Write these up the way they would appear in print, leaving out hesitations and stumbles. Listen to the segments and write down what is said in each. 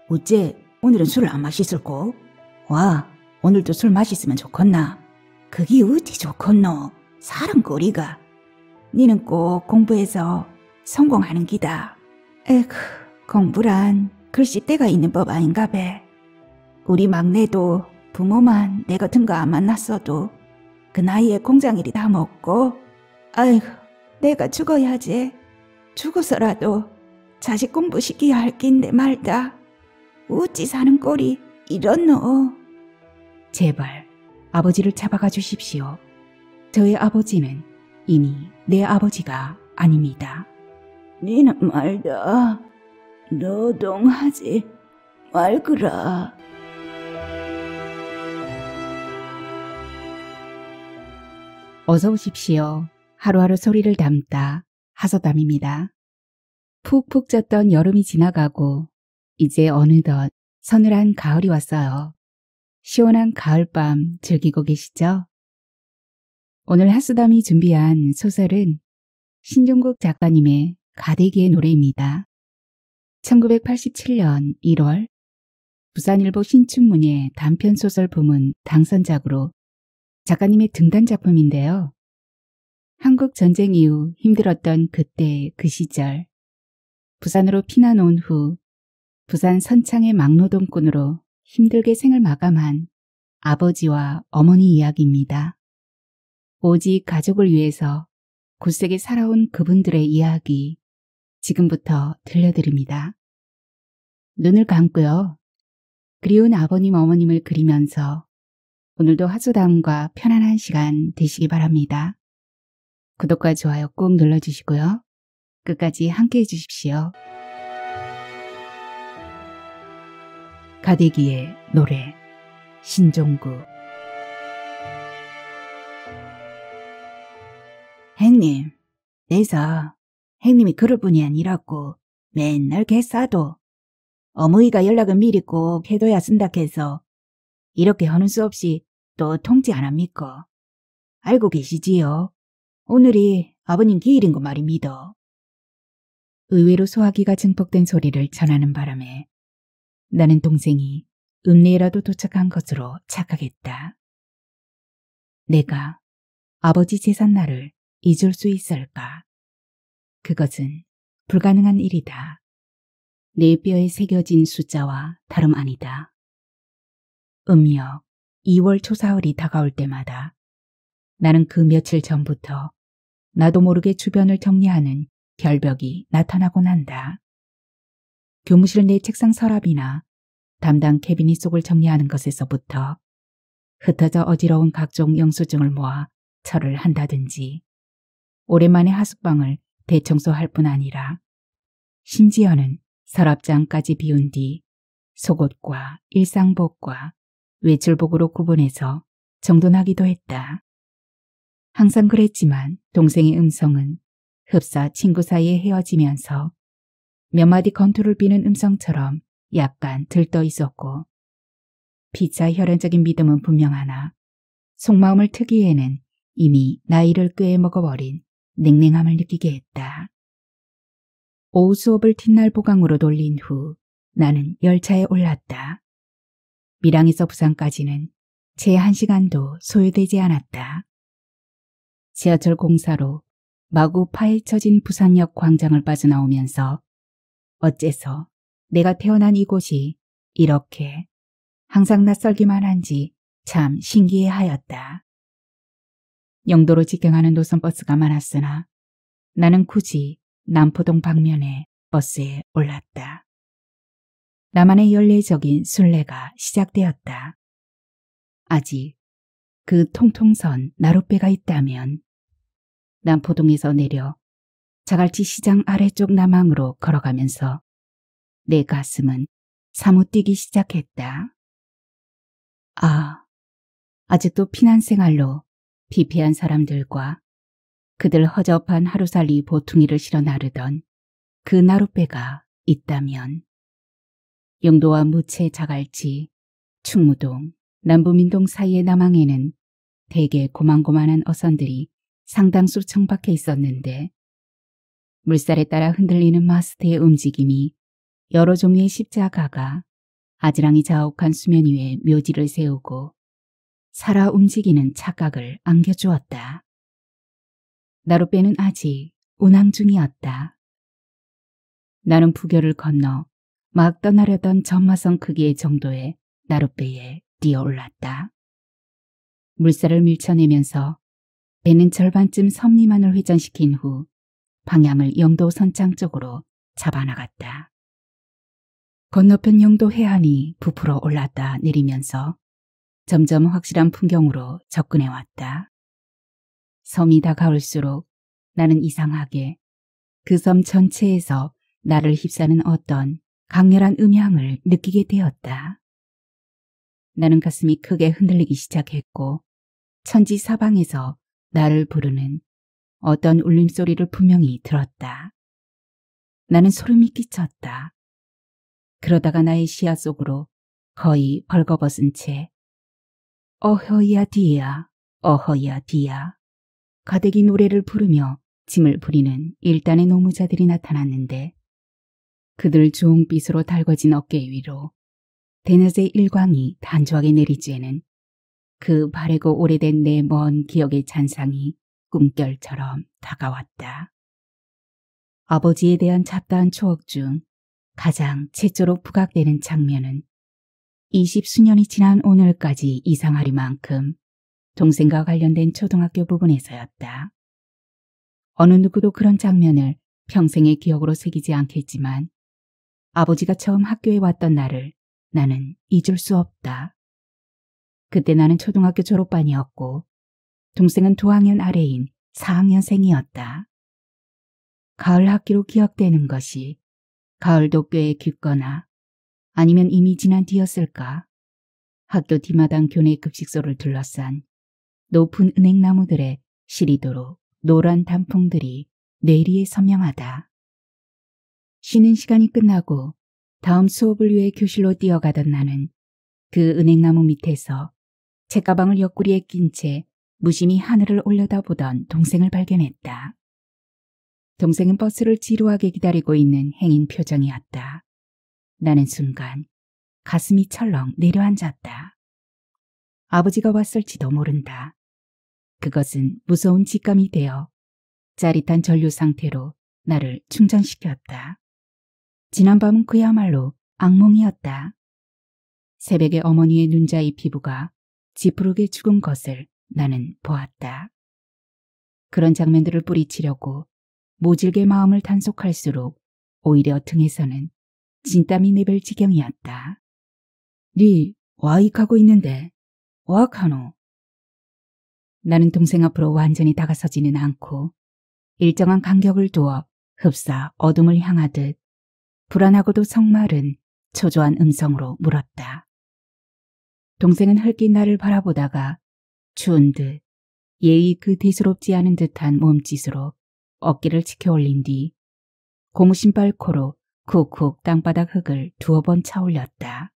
어째 오늘은 술을 안 마시을꼬? 와, 오늘도 술 마시으면 좋겠나? 그게 어찌 좋겠노? 사람 꼬리가. 니는 꼭 공부해서 성공하는 기다. 에휴, 공부란 글씨 때가 있는 법 아닌가 배. 우리 막내도 부모만 내 같은 거 안 만났어도 그 나이에 공장일이 다 먹고, 아이고, 내가 죽어야지. 죽어서라도 자식 공부시켜야 할 낀데 말다. 어찌 사는 꼴이 이렇노? 제발 아버지를 잡아가 주십시오. 저의 아버지는 이미 내 아버지가 아닙니다. 니는 말다. 노동하지 말거라. 어서 오십시오. 하루하루 소리를 담다 하소담입니다. 푹푹 쪘던 여름이 지나가고 이제 어느덧 서늘한 가을이 왔어요. 시원한 가을밤 즐기고 계시죠? 오늘 하소담이 준비한 소설은 신종국 작가님의 가대기의 노래입니다. 1987년 1월 부산일보 신춘문예 단편소설 부문 당선작으로 작가님의 등단 작품인데요. 한국 전쟁 이후 힘들었던 그때 그 시절, 부산으로 피난 온 후 부산 선창의 막노동꾼으로 힘들게 생을 마감한 아버지와 어머니 이야기입니다. 오직 가족을 위해서 굳세게 살아온 그분들의 이야기 지금부터 들려드립니다. 눈을 감고요. 그리운 아버님 어머님을 그리면서 오늘도 하소담과 편안한 시간 되시기 바랍니다. 구독과 좋아요 꼭 눌러주시고요. 끝까지 함께 해주십시오. 가대기의 노래 신종국. 행님, 내서 행님이 그럴 뿐이 아니라고 맨날 개싸도 어머니가 연락은 미리 꼭 해둬야 쓴다 해서 이렇게 하는 수 없이 또 통지 안 합니까? 알고 계시지요? 오늘이 아버님 기일인 거 말입니다. 의외로 소화기가 증폭된 소리를 전하는 바람에 나는 동생이 읍내에라도 도착한 것으로 착각했다. 내가 아버지 제삿날을 잊을 수 있을까? 그것은 불가능한 일이다. 내 뼈에 새겨진 숫자와 다름 아니다. 음력 2월 초사흘이 다가올 때마다 나는 그 며칠 전부터 나도 모르게 주변을 정리하는 결벽이 나타나곤 한다. 교무실 내 책상 서랍이나 담당 캐비닛 속을 정리하는 것에서부터 흩어져 어지러운 각종 영수증을 모아 철을 한다든지 오랜만에 하숙방을 대청소할 뿐 아니라 심지어는 서랍장까지 비운 뒤 속옷과 일상복과 외출복으로 구분해서 정돈하기도 했다. 항상 그랬지만 동생의 음성은 흡사 친구 사이에 헤어지면서 몇 마디 건투를 비는 음성처럼 약간 들떠 있었고 피차 혈연적인 믿음은 분명하나 속마음을 트기에는 이미 나이를 꽤 먹어버린 냉랭함을 느끼게 했다. 오후 수업을 뒷날 보강으로 돌린 후 나는 열차에 올랐다. 밀양에서 부산까지는 채 1시간도 소요되지 않았다. 지하철 공사로 마구 파헤쳐진 부산역 광장을 빠져나오면서 어째서 내가 태어난 이곳이 이렇게 항상 낯설기만 한지 참 신기해하였다. 영도로 직행하는 노선버스가 많았으나 나는 굳이 남포동 방면의 버스에 올랐다. 나만의 연례적인 순례가 시작되었다. 아직 그 통통선 나룻배가 있다면 남포동에서 내려 자갈치 시장 아래쪽 남항으로 걸어가면서 내 가슴은 사뭇 뛰기 시작했다. 아직도 피난생활로 피폐한 사람들과 그들 허접한 하루살이 보퉁이를 실어 나르던 그 나룻배가 있다면 영도와 무채 자갈치, 충무동, 남부민동 사이의 남항에는 대개 고만고만한 어선들이 상당수 정박해 있었는데 물살에 따라 흔들리는 마스트의 움직임이 여러 종류의 십자가가 아지랑이 자욱한 수면 위에 묘지를 세우고 살아 움직이는 착각을 안겨주었다. 나룻배는 아직 운항 중이었다. 나는 부교를 건너 막 떠나려던 전마선 크기의 정도의 나룻배에 뛰어올랐다. 물살을 밀쳐내면서 배는 절반쯤 섬 미만을 회전시킨 후 방향을 영도 선창 쪽으로 잡아나갔다. 건너편 영도 해안이 부풀어 올랐다 내리면서 점점 확실한 풍경으로 접근해왔다. 섬이 다가올수록 나는 이상하게 그 섬 전체에서 나를 휩싸는 어떤 강렬한 음향을 느끼게 되었다. 나는 가슴이 크게 흔들리기 시작했고 천지 사방에서 나를 부르는 어떤 울림소리를 분명히 들었다. 나는 소름이 끼쳤다. 그러다가 나의 시야 속으로 거의 벌거벗은 채 어허이야 디야, 어허이야 디야 가대기 노래를 부르며 짐을 부리는 일단의 노무자들이 나타났는데 그들 주홍빛으로 달궈진 어깨 위로 대낮의 일광이 단조하게 내리쬐는 그 바래고 오래된 내 먼 기억의 잔상이 꿈결처럼 다가왔다. 아버지에 대한 잡다한 추억 중 가장 최초로 부각되는 장면은 20수년이 지난 오늘까지 이상하리만큼 동생과 관련된 초등학교 부분에서였다. 어느 누구도 그런 장면을 평생의 기억으로 새기지 않겠지만 아버지가 처음 학교에 왔던 날을 나는 잊을 수 없다. 그때 나는 초등학교 졸업반이었고 동생은 2학년 아래인 4학년생이었다. 가을 학기로 기억되는 것이 가을도 꽤 깊거나 아니면 이미 지난 뒤였을까. 학교 뒤마당 교내 급식소를 둘러싼 높은 은행나무들의 시리도록 노란 단풍들이 뇌리에 선명하다. 쉬는 시간이 끝나고 다음 수업을 위해 교실로 뛰어가던 나는 그 은행나무 밑에서 책가방을 옆구리에 낀 채 무심히 하늘을 올려다보던 동생을 발견했다. 동생은 버스를 지루하게 기다리고 있는 행인 표정이었다. 나는 순간 가슴이 철렁 내려앉았다. 아버지가 왔을지도 모른다. 그것은 무서운 직감이 되어 짜릿한 전류 상태로 나를 충전시켰다. 지난밤은 그야말로 악몽이었다. 새벽에 어머니의 눈자의 피부가 지푸르게 죽은 것을 나는 보았다. 그런 장면들을 뿌리치려고 모질게 마음을 단속할수록 오히려 등에서는 진땀이 내별 지경이었다. 니 와익하고 있는데 와악하노? 나는 동생 앞으로 완전히 다가서지는 않고 일정한 간격을 두어 흡사 어둠을 향하듯 불안하고도 성마른 초조한 음성으로 물었다. 동생은 흘낏 나를 바라보다가 추운 듯 예의 그 대수롭지 않은 듯한 몸짓으로 어깨를 치켜 올린 뒤 고무신발 코로 쿡쿡 땅바닥 흙을 2번 차 올렸다.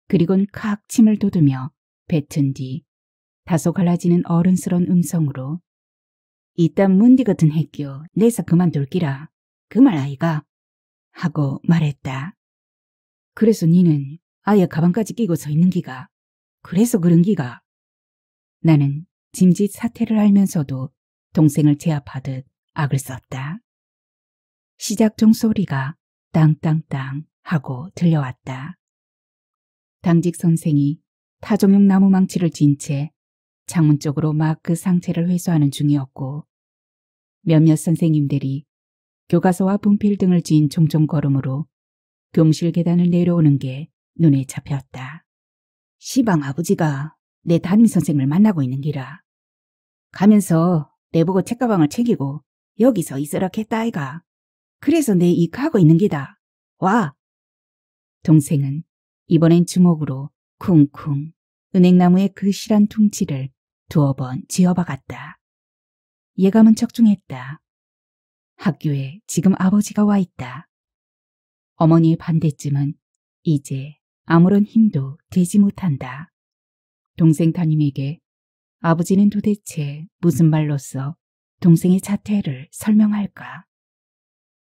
그리곤 칵 침을 돋우며 뱉은 뒤 다소 갈라지는 어른스러운 음성으로 이딴 문디 같은 핵교 내사 그만둘기라 그 말 아이가 하고 말했다. 그래서 니는 아예 가방까지 끼고 서 있는 기가 그래서 그런 기가. 나는 짐짓 사태를 알면서도 동생을 제압하듯 악을 썼다. 시작 종소리가 땅땅땅 하고 들려왔다. 당직 선생이 타종용 나무 망치를 쥔 채 창문 쪽으로 막 그 상체를 회수하는 중이었고 몇몇 선생님들이 교과서와 분필 등을 쥔 종종 걸음으로 교무실 계단을 내려오는 게 눈에 잡혔다. 시방 아버지가 내 담임선생을 만나고 있는 기라. 가면서 내보고 책가방을 챙기고 여기서 있으라 했다 아이가. 그래서 내 이카하고 있는 기다. 와. 동생은 이번엔 주먹으로 쿵쿵 은행나무의 그 실한 둥치를 2번 쥐어박았다. 예감은 적중했다. 학교에 지금 아버지가 와 있다. 어머니의 반대쯤은 이제 아무런 힘도 되지 못한다. 동생 담임에게 아버지는 도대체 무슨 말로써 동생의 자태를 설명할까?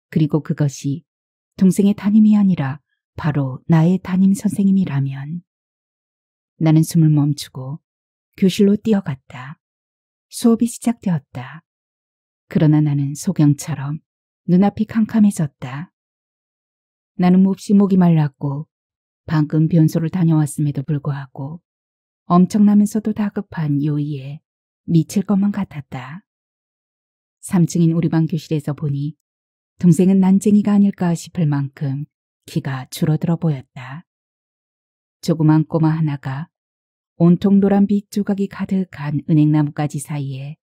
그리고 그것이 동생의 담임이 아니라 바로 나의 담임 선생님이라면. 나는 숨을 멈추고 교실로 뛰어갔다. 수업이 시작되었다. 그러나 나는 소경처럼 눈앞이 캄캄해졌다. 나는 몹시 목이 말랐고 방금 변소를 다녀왔음에도 불구하고 엄청나면서도 다급한 요의에 미칠 것만 같았다. 3층인 우리 반 교실에서 보니 동생은 난쟁이가 아닐까 싶을 만큼 키가 줄어들어 보였다. 조그만 꼬마 하나가 온통 노란 빛 조각이 가득한 은행나무가지 사이에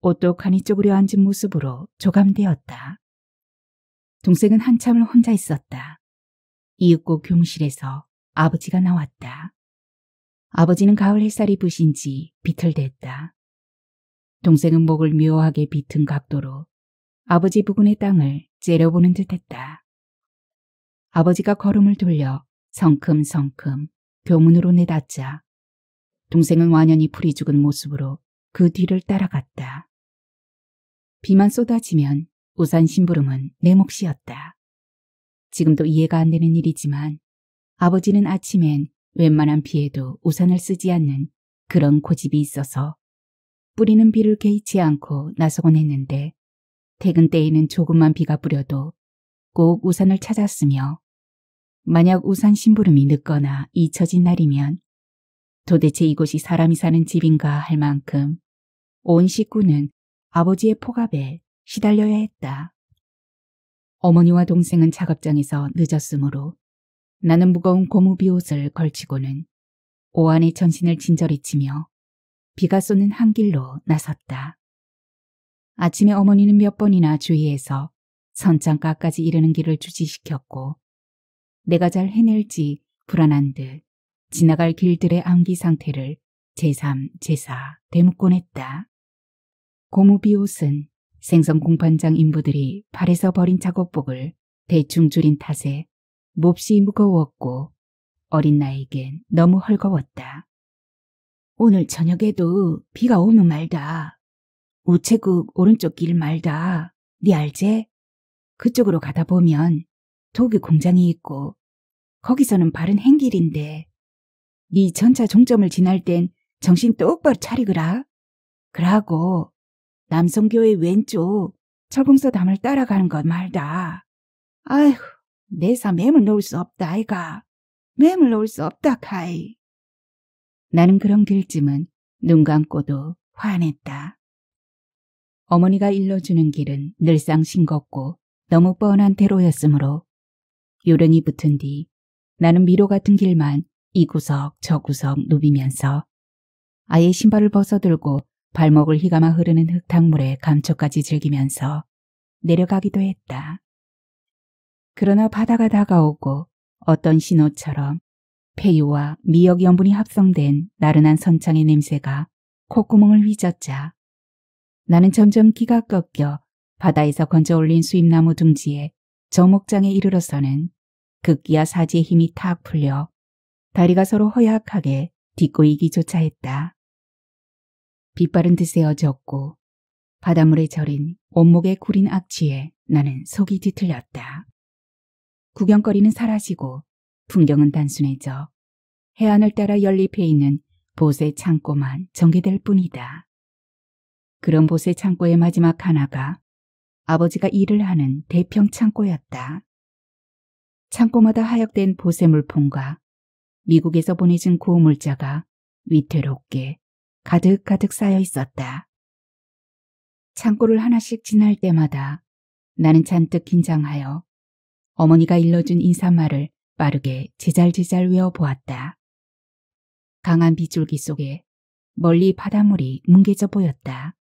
오똑하니 쪼그려 앉은 모습으로 조감되었다. 동생은 한참을 혼자 있었다. 이윽고 교무실에서 아버지가 나왔다. 아버지는 가을 햇살이 부신 지 비틀댔다. 동생은 목을 묘하게 비튼 각도로 아버지 부근의 땅을 째려보는 듯했다. 아버지가 걸음을 돌려 성큼성큼 교문으로 내닫자 동생은 완연히 풀이 죽은 모습으로 그 뒤를 따라갔다. 비만 쏟아지면 우산 심부름은 내 몫이었다. 지금도 이해가 안 되는 일이지만 아버지는 아침엔 웬만한 비에도 우산을 쓰지 않는 그런 고집이 있어서 뿌리는 비를 개의치 않고 나서곤 했는데 퇴근 때에는 조금만 비가 뿌려도 꼭 우산을 찾았으며 만약 우산 심부름이 늦거나 잊혀진 날이면 도대체 이곳이 사람이 사는 집인가 할 만큼 온 식구는 아버지의 폭압에 시달려야 했다. 어머니와 동생은 작업장에서 늦었으므로 나는 무거운 고무 비옷을 걸치고는 오한의 전신을 진저리 치며 비가 쏘는 한길로 나섰다. 아침에 어머니는 몇 번이나 주위에서 선창가까지 이르는 길을 주지시켰고 내가 잘 해낼지 불안한 듯 지나갈 길들의 암기 상태를 제3, 제4 되묻곤 했다. 고무 비옷은 생선 공판장 인부들이 발에서 버린 작업복을 대충 줄인 탓에 몹시 무거웠고 어린 나에겐 너무 헐거웠다. 오늘 저녁에도 비가 오면 말다. 우체국 오른쪽 길 말다. 니 알제? 그쪽으로 가다 보면 도구 공장이 있고 거기서는 바른 행길인데 니 전차 종점을 지날 땐 정신 똑바로 차리거라. 그러고 남성교회 왼쪽 철공서 담을 따라가는 것 말다. 아이고 내사 매물 놓을 수 없다 아이가. 매물 놓을 수 없다 카이. 나는 그런 길쯤은 눈 감고도 화냈다. 어머니가 일러주는 길은 늘상 싱겁고 너무 뻔한 대로였으므로 요령이 붙은 뒤 나는 미로 같은 길만 이 구석 저 구석 누비면서 아예 신발을 벗어들고 발목을 휘감아 흐르는 흙탕물의 감촉까지 즐기면서 내려가기도 했다. 그러나 바다가 다가오고 어떤 신호처럼 폐유와 미역 염분이 합성된 나른한 선창의 냄새가 콧구멍을 휘젓자 나는 점점 기가 꺾여 바다에서 건져올린 수입나무 둥지에 저 목장에 이르러서는 극기야 사지의 힘이 탁 풀려 다리가 서로 허약하게 뒷꼬이기조차 했다. 빛바른 듯에 어졌고 바닷물에 절인 온목에 구린 악취에 나는 속이 뒤틀렸다. 구경거리는 사라지고 풍경은 단순해져 해안을 따라 연립해 있는 보세 창고만 전개될 뿐이다. 그런 보세 창고의 마지막 하나가 아버지가 일을 하는 대평 창고였다. 창고마다 하역된 보세 물품과 미국에서 보내준 구호물자가 위태롭게 가득가득 쌓여 있었다. 창고를 하나씩 지날 때마다 나는 잔뜩 긴장하여 어머니가 일러준 인사말을 빠르게 제잘제잘 외워보았다. 강한 빗줄기 속에 멀리 바닷물이 뭉개져 보였다.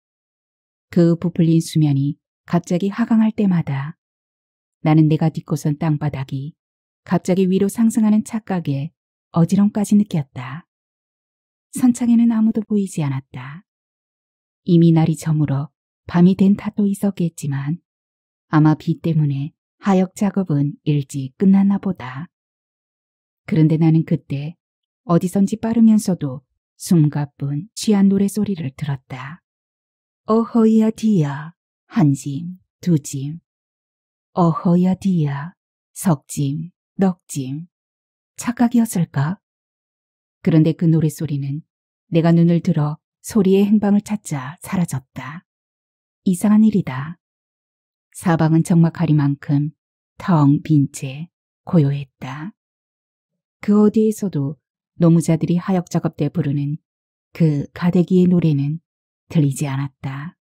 그 부풀린 수면이 갑자기 하강할 때마다 나는 내가 딛고선 땅바닥이 갑자기 위로 상승하는 착각에 어지럼까지 느꼈다. 선창에는 아무도 보이지 않았다. 이미 날이 저물어 밤이 된 탓도 있었겠지만 아마 비 때문에 하역 작업은 일찍 끝났나 보다. 그런데 나는 그때 어디선지 빠르면서도 숨가쁜 취한 노래소리를 들었다. 어허야 디야 한 짐, 두 짐. 어허야 디야 석짐, 넉짐. 착각이었을까? 그런데 그 노랫소리는 내가 눈을 들어 소리의 행방을 찾자 사라졌다. 이상한 일이다. 사방은 적막하리만큼 텅 빈 채 고요했다. 그 어디에서도 노무자들이 하역 작업 때 부르는 그 가대기의 노래는 들리지 않았다.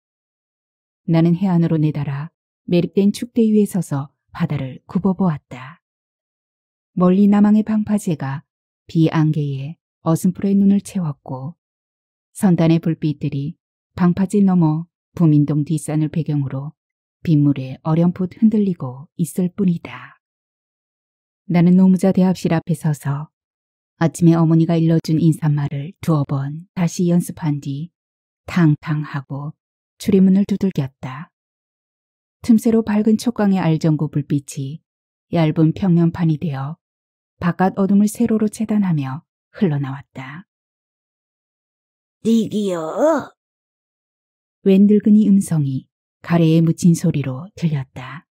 나는 해안으로 내달아 매립된 축대 위에 서서 바다를 굽어보았다. 멀리 남항의 방파제가 비 안개에 어슴푸레 눈을 채웠고 선단의 불빛들이 방파제 너머 부민동 뒷산을 배경으로 빗물에 어렴풋 흔들리고 있을 뿐이다. 나는 노무자 대합실 앞에 서서 아침에 어머니가 일러준 인사말을 2번 다시 연습한 뒤 탕탕하고 출입문을 두들겼다. 틈새로 밝은 촉광의 알전구 불빛이 얇은 평면판이 되어 바깥 어둠을 세로로 차단하며 흘러나왔다. 니기여? 웬 늙은이 음성이 가래에 묻힌 소리로 들렸다.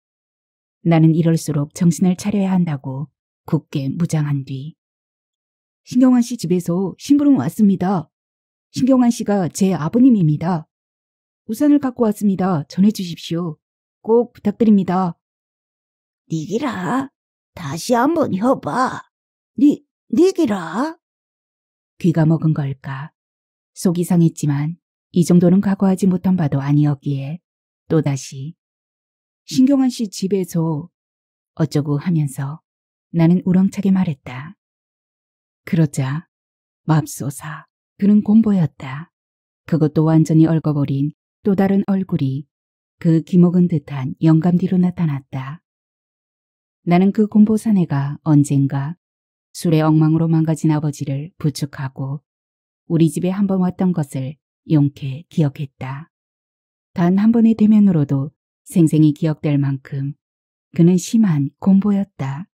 나는 이럴수록 정신을 차려야 한다고 굳게 무장한 뒤 신경환 씨 집에서 심부름 왔습니다. 신경환 씨가 제 아버님입니다. 우산을 갖고 왔습니다. 전해주십시오. 꼭 부탁드립니다. 니기라? 다시 한번 해봐. 니기라? 귀가 먹은 걸까? 속이 상했지만 이 정도는 각오하지 못한 바도 아니었기에 또다시 신경환 씨 집에서 어쩌고 하면서 나는 우렁차게 말했다. 그러자 맙소사 그는 곰보였다. 그것도 완전히 얼거버린 또 다른 얼굴이 그 기먹은 듯한 영감 뒤로 나타났다. 나는 그 곰보 사내가 언젠가 술의 엉망으로 망가진 아버지를 부축하고 우리 집에 한 번 왔던 것을 용케 기억했다. 단 한 번의 대면으로도 생생히 기억될 만큼 그는 심한 곰보였다.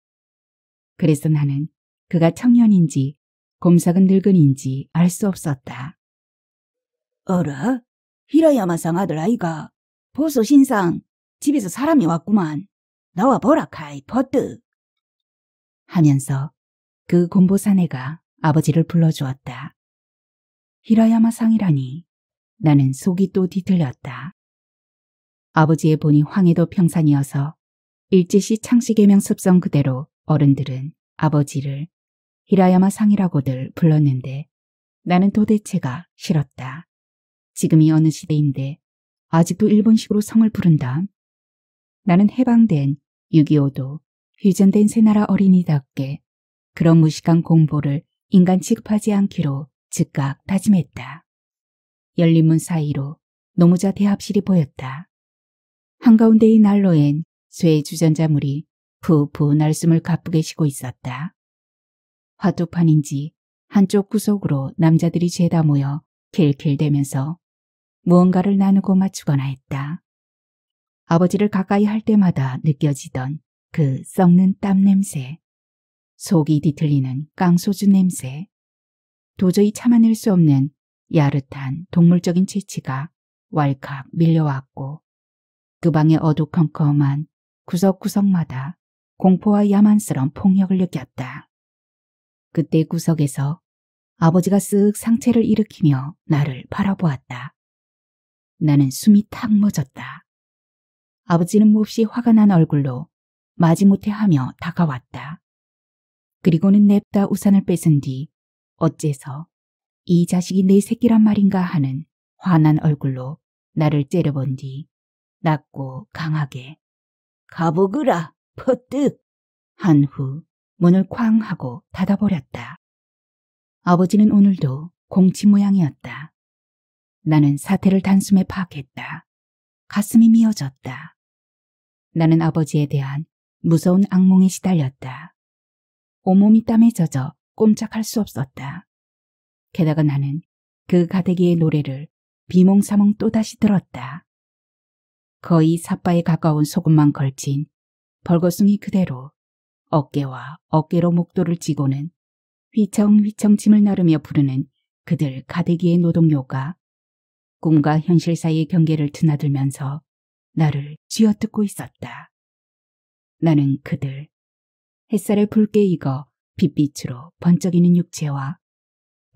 그래서 나는 그가 청년인지 곰삭은 늙은인지 알 수 없었다. 어라? 히라야마상 아들 아이가 보소 신상 집에서 사람이 왔구만. 나와 보라 카이 버뜨. 하면서 그 곰보 사내가 아버지를 불러주었다. 히라야마 상이라니 나는 속이 또 뒤틀렸다. 아버지의 본이 황해도 평산이어서 일제시 창씨개명 습성 그대로 어른들은 아버지를 히라야마 상이라고들 불렀는데 나는 도대체가 싫었다. 지금이 어느 시대인데 아직도 일본식으로 성을 부른다. 나는 해방된 6.25도 휴전된 새나라 어린이답게 그런 무식한 공보를 인간 취급하지 않기로 즉각 다짐했다. 열린 문 사이로 노무자 대합실이 보였다. 한가운데의 난로엔 쇠 주전자물이 푸푸 날숨을 가쁘게 쉬고 있었다. 화투판인지 한쪽 구석으로 남자들이 죄다 모여 킬킬대면서 무언가를 나누고 맞추거나 했다. 아버지를 가까이 할 때마다 느껴지던 그 썩는 땀 냄새, 속이 뒤틀리는 깡소주 냄새, 도저히 참아낼 수 없는 야릇한 동물적인 채취가 왈칵 밀려왔고 그 방의 어두컴컴한 구석구석마다 공포와 야만스러운 폭력을 느꼈다. 그때 구석에서 아버지가 쓱 상체를 일으키며 나를 바라보았다. 나는 숨이 탁 멎었다. 아버지는 몹시 화가 난 얼굴로 마지못해 하며 다가왔다. 그리고는 냅다 우산을 뺏은 뒤 어째서 이 자식이 내 새끼란 말인가 하는 화난 얼굴로 나를 째려본 뒤 낮고 강하게 가보그라 퍼뜩 한 후 문을 쾅 하고 닫아버렸다. 아버지는 오늘도 공치 모양이었다. 나는 사태를 단숨에 파악했다. 가슴이 미어졌다. 나는 아버지에 대한 무서운 악몽에 시달렸다. 온몸이 땀에 젖어 꼼짝할 수 없었다. 게다가 나는 그 가대기의 노래를 비몽사몽 또다시 들었다. 거의 삿바에 가까운 소금만 걸친 벌거숭이 그대로 어깨와 어깨로 목도를 쥐고는 휘청휘청 짐을 나르며 부르는 그들 가대기의 노동요가 꿈과 현실 사이의 경계를 드나들면서 나를 쥐어뜯고 있었다. 나는 그들 햇살에 붉게 익어 빛빛으로 번쩍이는 육체와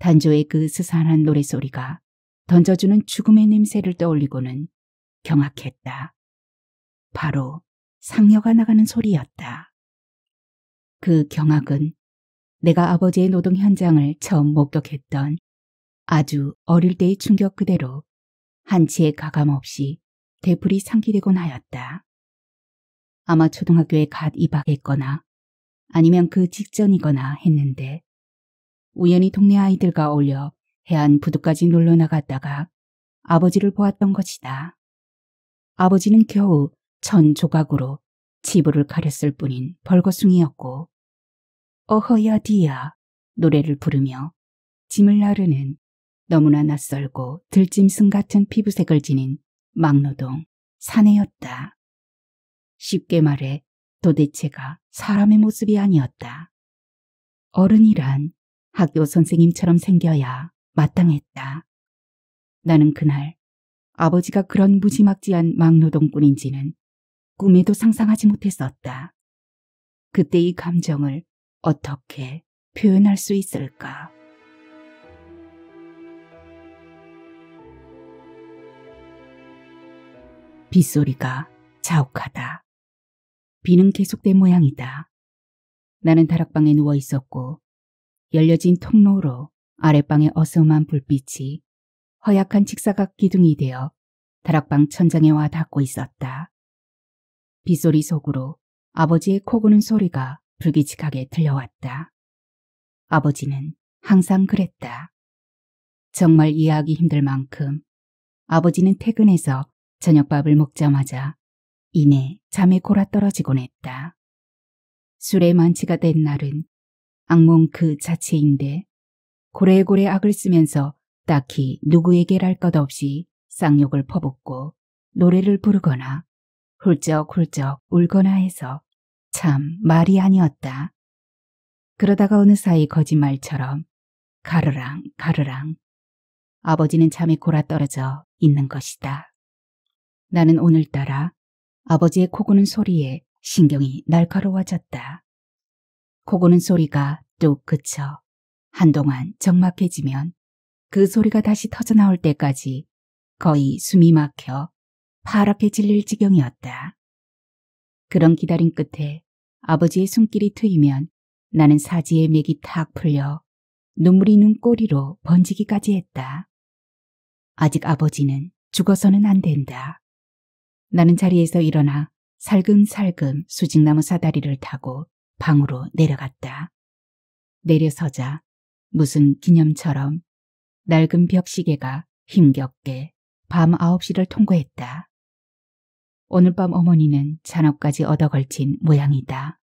단조의 그 스산한 노랫소리가 던져주는 죽음의 냄새를 떠올리고는 경악했다. 바로 상여가 나가는 소리였다. 그 경악은 내가 아버지의 노동 현장을 처음 목격했던 아주 어릴 때의 충격 그대로 한치의 가감 없이 되풀이 상기되곤 하였다. 아마 초등학교에 갓 입학했거나 아니면 그 직전이거나 했는데 우연히 동네 아이들과 어울려 해안 부두까지 놀러 나갔다가 아버지를 보았던 것이다. 아버지는 겨우 천 조각으로 치부를 가렸을 뿐인 벌거숭이였고 어허야 디야 노래를 부르며 짐을 나르는 너무나 낯설고 들짐승 같은 피부색을 지닌 막노동 사내였다. 쉽게 말해 도대체가 사람의 모습이 아니었다. 어른이란 학교 선생님처럼 생겨야 마땅했다. 나는 그날 아버지가 그런 무지막지한 막노동꾼인지는 꿈에도 상상하지 못했었다. 그때의 감정을 어떻게 표현할 수 있을까? 빗소리가 자욱하다. 비는 계속된 모양이다. 나는 다락방에 누워 있었고 열려진 통로로 아랫방의 어스름한 불빛이 허약한 직사각 기둥이 되어 다락방 천장에 와 닿고 있었다. 빗소리 속으로 아버지의 코 고는 소리가 불규칙하게 들려왔다. 아버지는 항상 그랬다. 정말 이해하기 힘들 만큼 아버지는 퇴근해서 저녁밥을 먹자마자 이내 잠에 골아떨어지곤 했다. 술에 만취가 된 날은 악몽 그 자체인데 고래고래 악을 쓰면서 딱히 누구에게랄 것 없이 쌍욕을 퍼붓고 노래를 부르거나 훌쩍훌쩍 울거나 해서 참 말이 아니었다. 그러다가 어느 사이 거짓말처럼 가르랑 가르랑 아버지는 잠에 골아떨어져 있는 것이다. 나는 오늘따라 아버지의 코고는 소리에 신경이 날카로워졌다. 코고는 소리가 뚝 그쳐 한동안 적막해지면 그 소리가 다시 터져나올 때까지 거의 숨이 막혀 파랗게 질릴 지경이었다. 그런 기다림 끝에 아버지의 숨길이 트이면 나는 사지의 맥이 탁 풀려 눈물이 눈꼬리로 번지기까지 했다. 아직 아버지는 죽어서는 안 된다. 나는 자리에서 일어나 살금살금 수직나무 사다리를 타고 방으로 내려갔다. 내려서자 무슨 기념처럼 낡은 벽시계가 힘겹게 밤 9시를 통과했다. 오늘 밤 어머니는 잔업까지 얻어걸친 모양이다.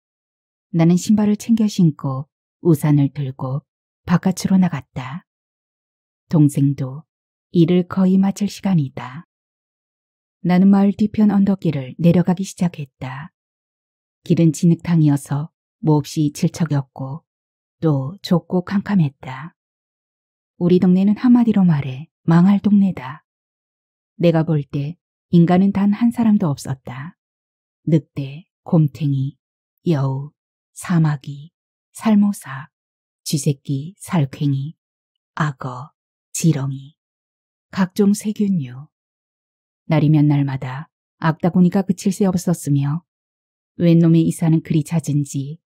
나는 신발을 챙겨 신고 우산을 들고 바깥으로 나갔다. 동생도 일을 거의 마칠 시간이다. 나는 마을 뒤편 언덕길을 내려가기 시작했다. 길은 진흙탕이어서 몹시 질척였고 또 좁고 캄캄했다. 우리 동네는 한마디로 말해 망할 동네다. 내가 볼 때 인간은 단 한 사람도 없었다. 늑대, 곰탱이, 여우, 사마귀, 살모사, 쥐새끼, 살쾡이, 악어, 지렁이, 각종 세균류. 날이면 날마다 악다구니가 그칠 새 없었으며 웬 놈의 이사는 그리 잦은지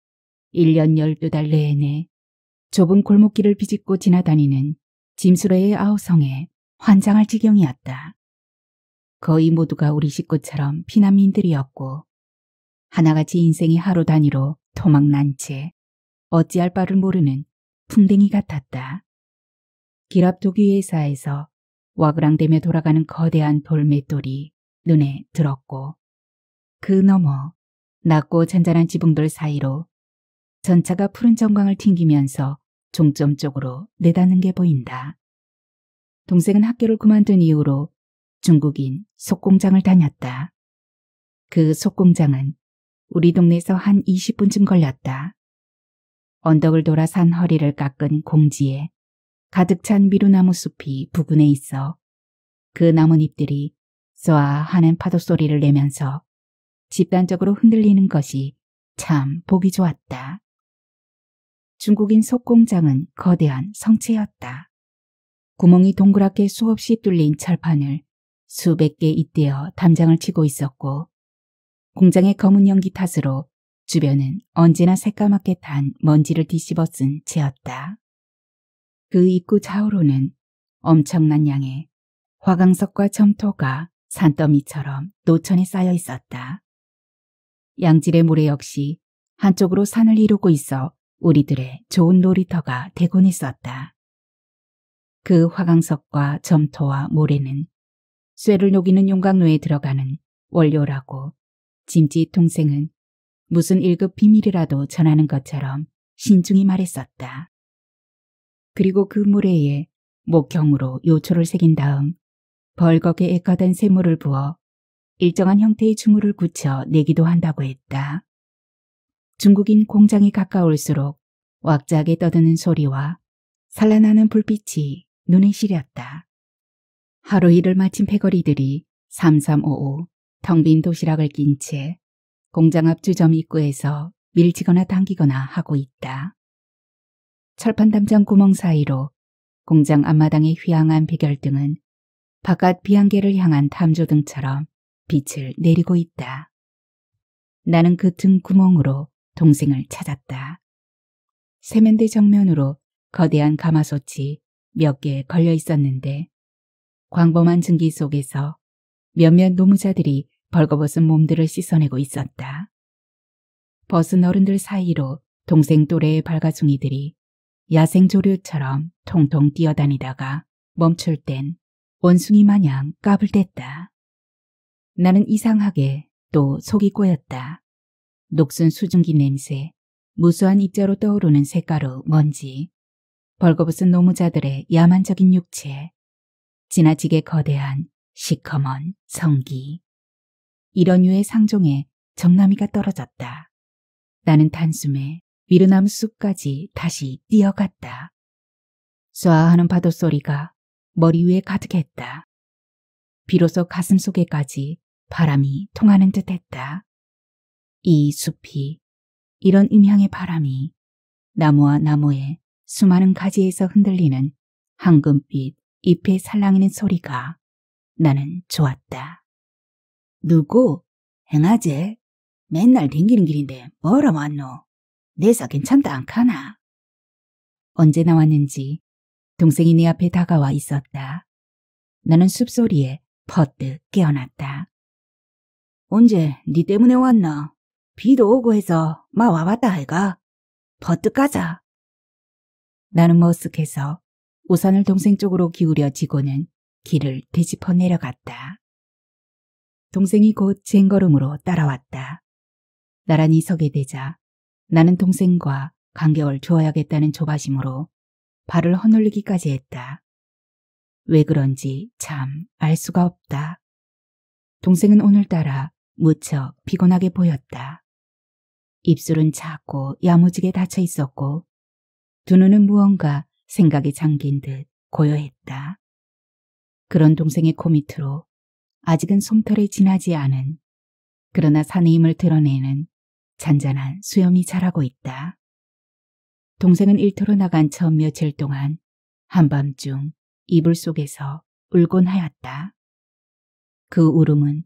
1년 12달 내내 좁은 골목길을 비집고 지나다니는 짐수레의 아우성에 환장할 지경이었다. 거의 모두가 우리 식구처럼 피난민들이었고 하나같이 인생이 하루 단위로 토막난 채 어찌할 바를 모르는 풍뎅이 같았다. 길 앞 도기회사에서 와그랑대며 돌아가는 거대한 돌맷돌이 눈에 들었고 그 너머 낮고 잔잔한 지붕들 사이로 전차가 푸른 정광을 튕기면서 종점 쪽으로 내닫는 게 보인다. 동생은 학교를 그만둔 이후로 중국인 속공장을 다녔다. 그 속공장은 우리 동네에서 한 20분쯤 걸렸다. 언덕을 돌아 산 허리를 깎은 공지에 가득 찬 미루나무 숲이 부근에 있어 그 나뭇잎들이 쏘아 하는 파도 소리를 내면서 집단적으로 흔들리는 것이 참 보기 좋았다. 중국인 속공장은 거대한 성체였다. 구멍이 동그랗게 수없이 뚫린 철판을 수백 개 잇대어 담장을 치고 있었고 공장의 검은 연기 탓으로 주변은 언제나 새까맣게 탄 먼지를 뒤집어 쓴 채였다. 그 입구 좌우로는 엄청난 양의 화강석과 점토가 산더미처럼 노천에 쌓여 있었다. 양질의 모래 역시 한쪽으로 산을 이루고 있어 우리들의 좋은 놀이터가 되곤 했었다. 그 화강석과 점토와 모래는 쇠를 녹이는 용광로에 들어가는 원료라고 짐짓 동생은 무슨 1급 비밀이라도 전하는 것처럼 신중히 말했었다. 그리고 그 모래에 목형으로 요초를 새긴 다음 벌겋게 액화된 샘물을 부어 일정한 형태의 주물을 굳혀 내기도 한다고 했다. 중국인 공장이 가까울수록 왁자하게 떠드는 소리와 산란하는 불빛이 눈에 시렸다. 하루 일을 마친 패거리들이 3355 텅 빈 도시락을 낀 채 공장 앞 주점 입구에서 밀치거나 당기거나 하고 있다. 철판 담장 구멍 사이로 공장 앞마당의 휘황한 백열등은 바깥 비안개를 향한 탐조등처럼 빛을 내리고 있다. 나는 그 등 구멍으로 동생을 찾았다. 세면대 정면으로 거대한 가마솥이 몇 개 걸려 있었는데 광범한 증기 속에서 몇몇 노무자들이 벌거벗은 몸들을 씻어내고 있었다. 벗은 어른들 사이로 동생 또래의 발가둥이들이 야생조류처럼 통통 뛰어다니다가 멈출 땐 원숭이 마냥 까불댔다. 나는 이상하게 또 속이 꼬였다. 녹슨 수증기 냄새, 무수한 입자로 떠오르는 색가루 먼지, 벌거벗은 노무자들의 야만적인 육체, 지나치게 거대한 시커먼 성기. 이런 류의 상종에 정나미가 떨어졌다. 나는 단숨에 미르나무 숲까지 다시 뛰어갔다. 쏴 하는 파도 소리가 머리 위에 가득했다. 비로소 가슴 속에까지 바람이 통하는 듯했다. 이 숲이, 이런 음향의 바람이 나무와 나무의 수많은 가지에서 흔들리는 황금빛 잎에 살랑이는 소리가 나는 좋았다. 누구? 행아제? 맨날 댕기는 길인데 뭐라 왔노? 내사 괜찮다 않카나? 언제 나왔는지 동생이 내 앞에 다가와 있었다. 나는 숲소리에 퍼뜩 깨어났다. 언제 니 때문에 왔나? 비도 오고 해서 마 와봤다 해가. 버뜩 가자. 나는 머쓱해서 우산을 동생 쪽으로 기울여 쥐고는 길을 되짚어 내려갔다. 동생이 곧 쟁걸음으로 따라왔다. 나란히 서게 되자 나는 동생과 간격을 두어야겠다는 조바심으로 발을 허늘리기까지 했다. 왜 그런지 참 알 수가 없다. 동생은 오늘따라 무척 피곤하게 보였다. 입술은 작고 야무지게 닫혀 있었고 두 눈은 무언가 생각에 잠긴 듯 고요했다. 그런 동생의 코 밑으로 아직은 솜털에 지나지 않은 그러나 사내임을 드러내는 잔잔한 수염이 자라고 있다. 동생은 일터로 나간 첫 며칠 동안 한밤중 이불 속에서 울곤 하였다. 그 울음은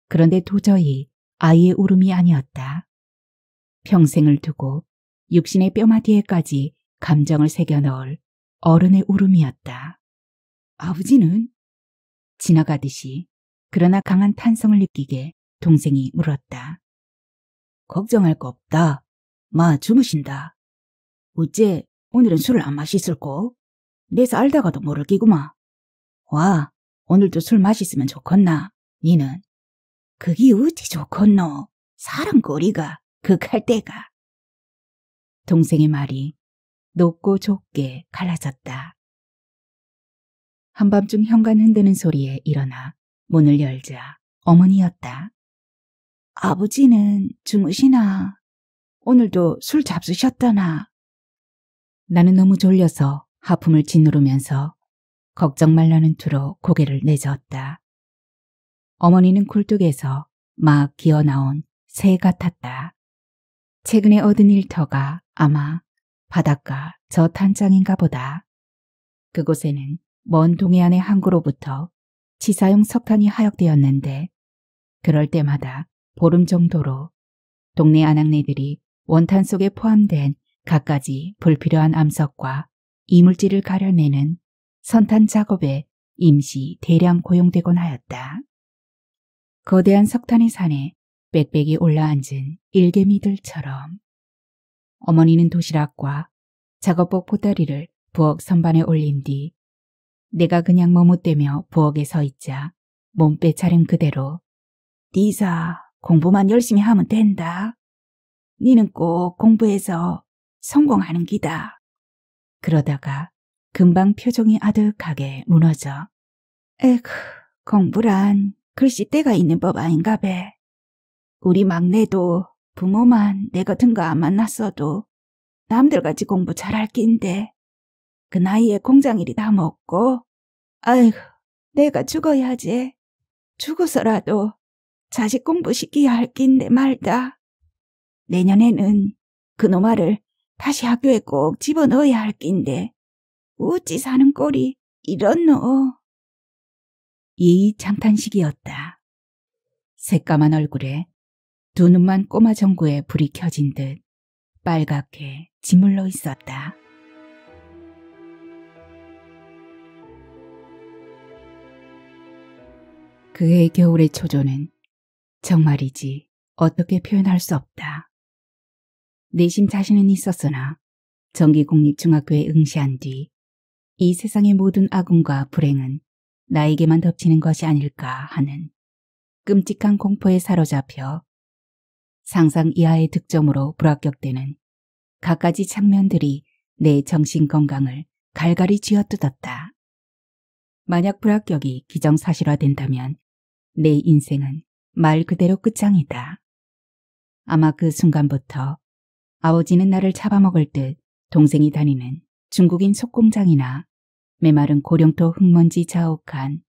그런데 도저히 아이의 울음이 아니었다. 평생을 두고 육신의 뼈마디에까지 감정을 새겨 넣을 어른의 울음이었다. 아버지는? 지나가듯이 그러나 강한 탄성을 느끼게 동생이 물었다. 걱정할 거 없다. 마 주무신다. 어째 오늘은 술을 안 마시을꼬? 내서 알다가도 모를 끼구마. 와, 오늘도 술 마시으면 좋겠나? 니는? 그게 어찌 좋겠노? 사람 거리가 극할 때가. 동생의 말이 높고 좁게 갈라졌다. 한밤중 현관 흔드는 소리에 일어나 문을 열자 어머니였다. 아버지는 주무시나? 오늘도 술 잡수셨다나? 나는 너무 졸려서 하품을 짓누르면서 걱정 말라는 투로 고개를 내저었다. 어머니는 굴뚝에서 막 기어나온 새 같았다. 최근에 얻은 일터가 아마 바닷가 저 탄장인가 보다. 그곳에는 먼 동해안의 항구로부터 치사용 석탄이 하역되었는데 그럴 때마다 보름 정도로 동네 아낙네들이 원탄 속에 포함된 갖가지 불필요한 암석과 이물질을 가려내는 선탄 작업에 임시 대량 고용되곤 하였다. 거대한 석탄의 산에 빽빽이 올라앉은 일개미들처럼 어머니는 도시락과 작업복 보따리를 부엌 선반에 올린 뒤 내가 그냥 머뭇대며 부엌에 서 있자 몸빼 차린 그대로 니사 공부만 열심히 하면 된다. 니는 꼭 공부해서 성공하는 기다. 그러다가 금방 표정이 아득하게 무너져. 에휴, 공부란 글씨 때가 있는 법 아닌가 배. 우리 막내도 부모만 내 같은 거 안 만났어도 남들같이 공부 잘할 낀데 그 나이에 공장일이 다 먹고 아이고 내가 죽어야지. 죽어서라도 자식 공부시켜야 할 낀데 말다. 내년에는 그놈아를 다시 학교에 꼭 집어넣어야 할 낀데 어찌 사는 꼴이 이렇노. 이 장탄식이었다. 새까만 얼굴에 두 눈만 꼬마 전구에 불이 켜진 듯 빨갛게 짓물러 있었다. 그의 겨울의 초조는 정말이지 어떻게 표현할 수 없다. 내심 자신은 있었으나 정기공립중학교에 응시한 뒤 이 세상의 모든 악운과 불행은 나에게만 덮치는 것이 아닐까 하는 끔찍한 공포에 사로잡혀 상상 이하의 득점으로 불합격되는 갖가지 장면들이 내 정신 건강을 갈갈이 쥐어뜯었다. 만약 불합격이 기정사실화된다면 내 인생은 말 그대로 끝장이다. 아마 그 순간부터 아버지는 나를 잡아먹을 듯 동생이 다니는 중국인 속공장이나 메마른 고령토 흙먼지 자욱한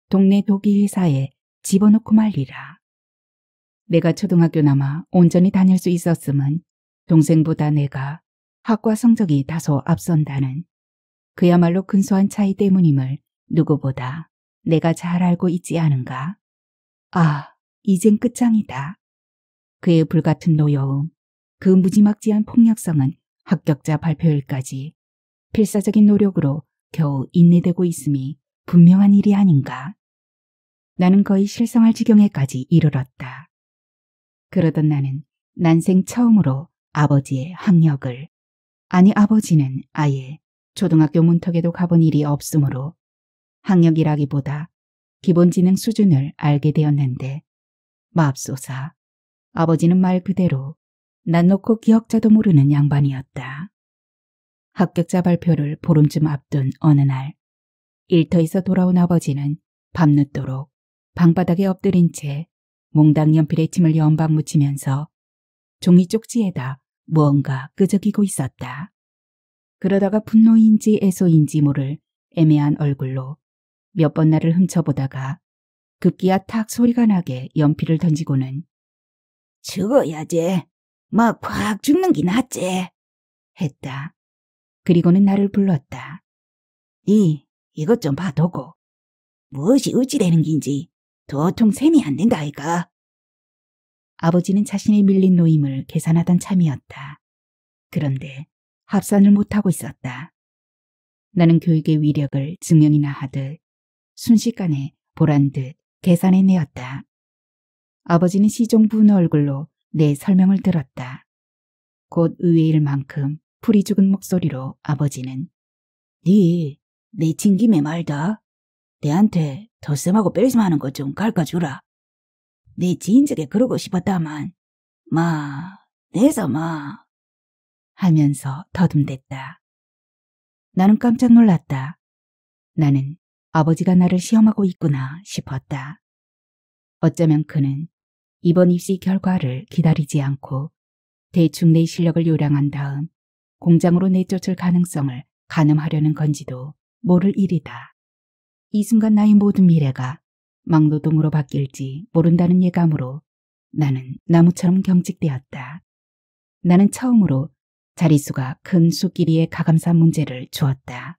동네 도기회사에 집어넣고 말리라. 내가 초등학교 남아 온전히 다닐 수 있었음은 동생보다 내가 학과 성적이 다소 앞선다는 그야말로 근소한 차이 때문임을 누구보다 내가 잘 알고 있지 않은가. 아, 이젠 끝장이다. 그의 불같은 노여움, 그 무지막지한 폭력성은 합격자 발표일까지 필사적인 노력으로 겨우 인내되고 있음이 분명한 일이 아닌가. 나는 거의 실성할 지경에까지 이르렀다. 그러던 나는 난생 처음으로 아버지의 학력을, 아니 아버지는 아예 초등학교 문턱에도 가본 일이 없으므로 학력이라기보다 기본지능 수준을 알게 되었는데 맙소사 아버지는 말 그대로 난 놓고 기억자도 모르는 양반이었다. 합격자 발표를 보름쯤 앞둔 어느 날 일터에서 돌아온 아버지는 밤늦도록 방바닥에 엎드린 채 몽당 연필에 침을 연방 묻히면서 종이 쪽지에다 무언가 끄적이고 있었다. 그러다가 분노인지 애소인지 모를 애매한 얼굴로 몇 번 나를 훔쳐보다가 급기야 탁 소리가 나게 연필을 던지고는 죽어야지. 막 콱 죽는 게 낫지. 했다. 그리고는 나를 불렀다. 니 이것 좀 봐두고. 무엇이 어찌 되는 긴지 도통 셈이 안 된다 아이가. 아버지는 자신의 밀린 노임을 계산하던 참이었다. 그런데 합산을 못하고 있었다. 나는 교육의 위력을 증명이나 하듯 순식간에 보란듯 계산해내었다. 아버지는 시종부은 얼굴로 내 설명을 들었다. 곧 의외일 만큼 풀이 죽은 목소리로 아버지는 니 내친 김에 말다. 내한테 덧셈하고 뺄셈하는 것 좀 갈까주라. 내 지인적에 그러고 싶었다만 내서 하면서 더듬댔다. 나는 깜짝 놀랐다. 나는 아버지가 나를 시험하고 있구나 싶었다. 어쩌면 그는 이번 입시 결과를 기다리지 않고 대충 내 실력을 요량한 다음 공장으로 내쫓을 가능성을 가늠하려는 건지도 모를 일이다. 이 순간 나의 모든 미래가 막노동으로 바뀔지 모른다는 예감으로 나는 나무처럼 경직되었다. 나는 처음으로 자릿수가 큰 숫길이의 가감산 문제를 주었다.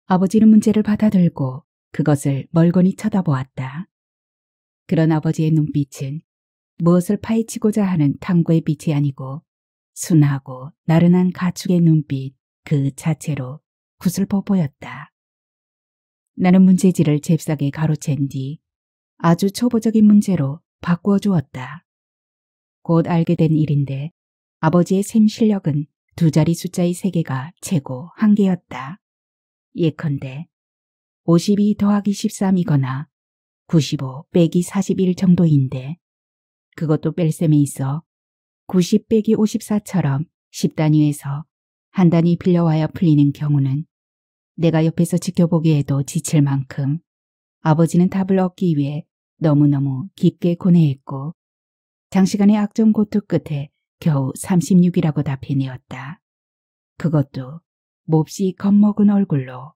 아버지는 문제를 받아들고 그것을 멀거니 쳐다보았다. 그런 아버지의 눈빛은 무엇을 파헤치고자 하는 탐구의 빛이 아니고 순하고 나른한 가축의 눈빛 그 자체로 구슬퍼 보였다. 나는 문제지를 잽싸게 가로챈 뒤 아주 초보적인 문제로 바꾸어 주었다. 곧 알게 된 일인데 아버지의 셈 실력은 두 자리 숫자의 세개가 최고 한계였다. 예컨대 52 더하기 13이거나 95 빼기 41 정도인데 그것도 뺄셈에 있어 90 빼기 54처럼 10단위에서 한 단위 빌려와야 풀리는 경우는 내가 옆에서 지켜보기에도 지칠 만큼 아버지는 답을 얻기 위해 너무너무 깊게 고뇌했고 장시간의 악정고투 끝에 겨우 36이라고 답해내었다. 그것도 몹시 겁먹은 얼굴로.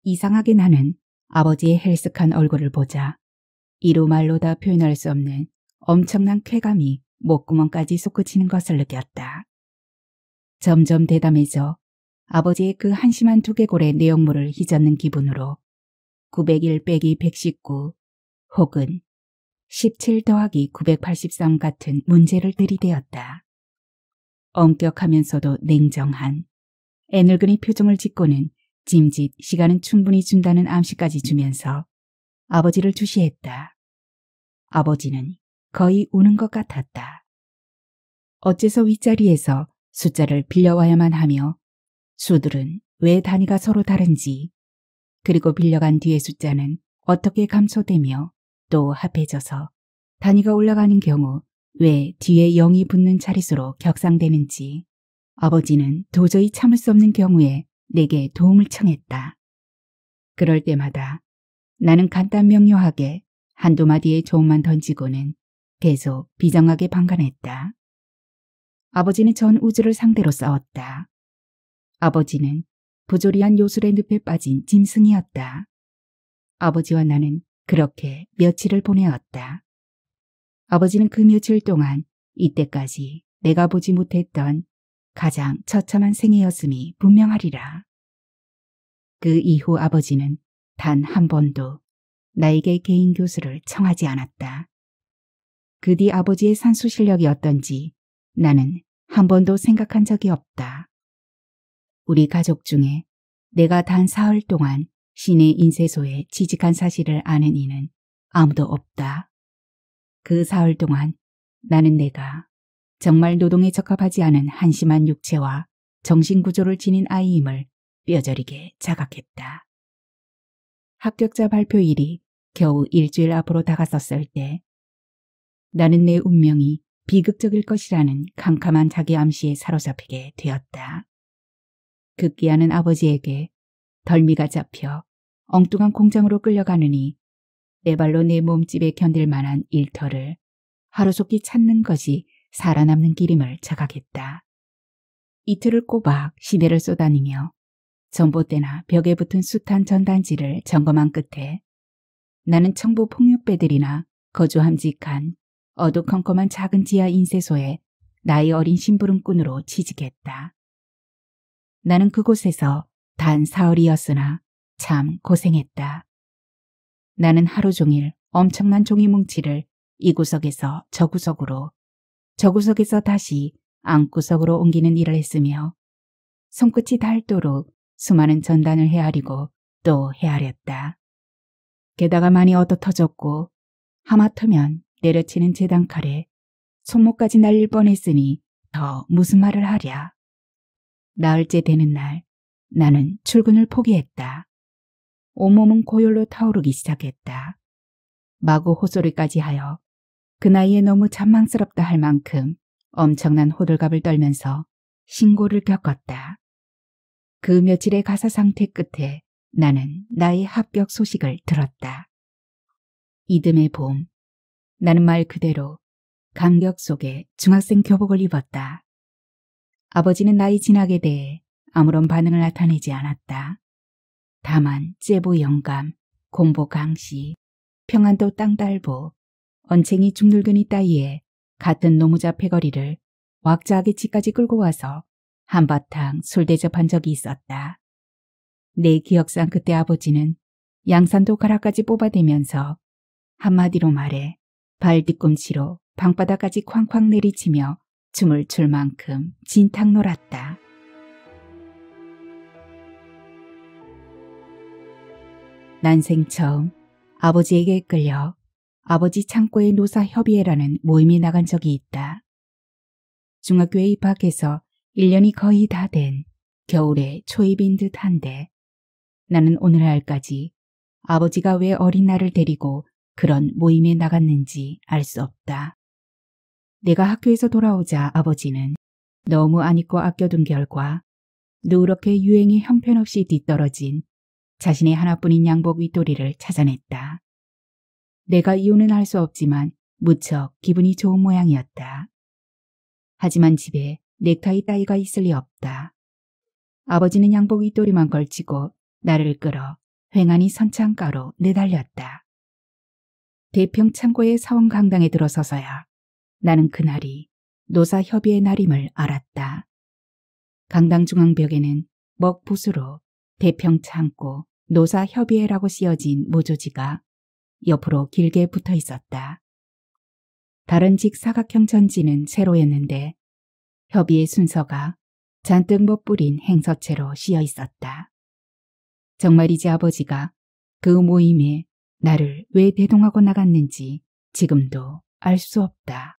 이상하게 나는 아버지의 헬쓱한 얼굴을 보자 이루 말로 다 표현할 수 없는 엄청난 쾌감이 목구멍까지 솟구치는 것을 느꼈다. 점점 대담해져 아버지의 그 한심한 두개골의 내용물을 휘젓는 기분으로 901 빼기 119 혹은 17 더하기 983 같은 문제를 들이대었다. 엄격하면서도 냉정한 애늙은이 표정을 짓고는 짐짓 시간은 충분히 준다는 암시까지 주면서 아버지를 주시했다. 아버지는 거의 우는 것 같았다. 어째서 윗자리에서 숫자를 빌려와야만 하며 수들은 왜 단위가 서로 다른지 그리고 빌려간 뒤의 숫자는 어떻게 감소되며 또 합해져서 단위가 올라가는 경우 왜 뒤에 0이 붙는 자릿수로 격상되는지 아버지는 도저히 참을 수 없는 경우에 내게 도움을 청했다. 그럴 때마다 나는 간단명료하게 한두 마디의 조언만 던지고는 계속 비장하게 방관했다. 아버지는 전 우주를 상대로 싸웠다. 아버지는 부조리한 요술의 늪에 빠진 짐승이었다. 아버지와 나는 그렇게 며칠을 보내었다. 아버지는 그 며칠 동안 이때까지 내가 보지 못했던 가장 처참한 생애였음이 분명하리라. 그 이후 아버지는 단 한 번도 나에게 개인 교수를 청하지 않았다. 그 뒤 아버지의 산수 실력이 어떤지 나는 한 번도 생각한 적이 없다. 우리 가족 중에 내가 단 사흘 동안 시내 인쇄소에 취직한 사실을 아는 이는 아무도 없다. 그 사흘 동안 나는 내가 정말 노동에 적합하지 않은 한심한 육체와 정신구조를 지닌 아이임을 뼈저리게 자각했다. 합격자 발표일이 겨우 일주일 앞으로 다가섰을 때 나는 내 운명이 비극적일 것이라는 캄캄한 자기 암시에 사로잡히게 되었다. 급기야는 아버지에게 덜미가 잡혀 엉뚱한 공장으로 끌려가느니 내 발로 내 몸집에 견딜 만한 일터를 하루속히 찾는 것이 살아남는 길임을 자각했다. 이틀을 꼬박 시내를 쏘다니며 전봇대나 벽에 붙은 숱한 전단지를 점검한 끝에 나는 청부 폭력배들이나 거주함직한 어두컴컴한 작은 지하 인쇄소에 나이 어린 심부름꾼으로 취직했다. 나는 그곳에서 단 사흘이었으나 참 고생했다. 나는 하루 종일 엄청난 종이 뭉치를 이 구석에서 저 구석으로, 저 구석에서 다시 안구석으로 옮기는 일을 했으며 손끝이 닳도록 수많은 전단을 헤아리고 또 헤아렸다. 게다가 많이 얻어터졌고 하마터면 내려치는 재단칼에 손목까지 날릴 뻔했으니 더 무슨 말을 하랴. 나흘째 되는 날 나는 출근을 포기했다. 온몸은 고열로 타오르기 시작했다. 마구 호소리까지 하여 그 나이에 너무 잔망스럽다 할 만큼 엄청난 호들갑을 떨면서 신고를 겪었다. 그 며칠의 가사 상태 끝에 나는 나의 합격 소식을 들었다. 이듬해 봄, 나는 말 그대로 감격 속에 중학생 교복을 입었다. 아버지는 나의 진학에 대해 아무런 반응을 나타내지 않았다. 다만 제보 영감, 공보 강시, 평안도 땅달보, 언챙이 중늙은이 따위에 같은 노무자 패거리를 왁자하게 집까지 끌고 와서 한바탕 술 대접한 적이 있었다. 내 기억상 그때 아버지는 양산도 가락까지 뽑아대면서 한마디로 말해 발 뒤꿈치로 방바닥까지 쾅쾅 내리치며 춤을 출 만큼 진탕 놀았다. 난생 처음 아버지에게 끌려 아버지 창고의 노사협의회라는 모임에 나간 적이 있다. 중학교에 입학해서 1년이 거의 다 된 겨울의 초입인 듯한데 나는 오늘날까지 아버지가 왜 어린 나를 데리고 그런 모임에 나갔는지 알 수 없다. 내가 학교에서 돌아오자 아버지는 너무 안 입고 아껴둔 결과 누렇게 유행이 형편없이 뒤떨어진 자신의 하나뿐인 양복 윗도리를 찾아냈다. 내가 이유는 알 수 없지만 무척 기분이 좋은 모양이었다. 하지만 집에 넥타이 따위가 있을 리 없다. 아버지는 양복 윗도리만 걸치고 나를 끌어 횡하니 선창가로 내달렸다. 대평 창고의 사원 강당에 들어서서야 나는 그날이 노사협의회 날임을 알았다. 강당 중앙벽에는 먹붓으로 대평 창고 노사협의회라고 쓰여진 모조지가 옆으로 길게 붙어 있었다. 다른 직사각형 전지는 세로였는데 협의회 순서가 잔뜩 멋부린 행서체로 씌어 있었다. 정말이지 아버지가 그 모임에 나를 왜 대동하고 나갔는지 지금도 알 수 없다.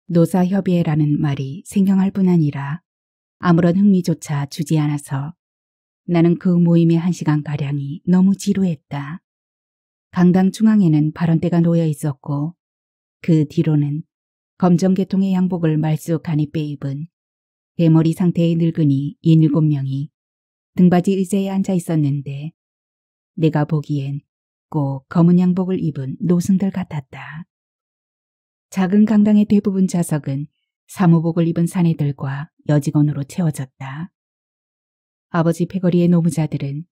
노사협의회라는 말이 생경할 뿐 아니라 아무런 흥미조차 주지 않아서 나는 그 모임의 1시간가량이 너무 지루했다. 강당 중앙에는 발언대가 놓여 있었고 그 뒤로는 검정계통의 양복을 말쑥하니 빼입은 대머리 상태의 늙은이 7명이 등받이 의자에 앉아 있었는데 내가 보기엔 꼭 검은 양복을 입은 노승들 같았다. 작은 강당의 대부분 좌석은 사무복을 입은 사내들과 여직원으로 채워졌다. 아버지 패거리의 노무자들은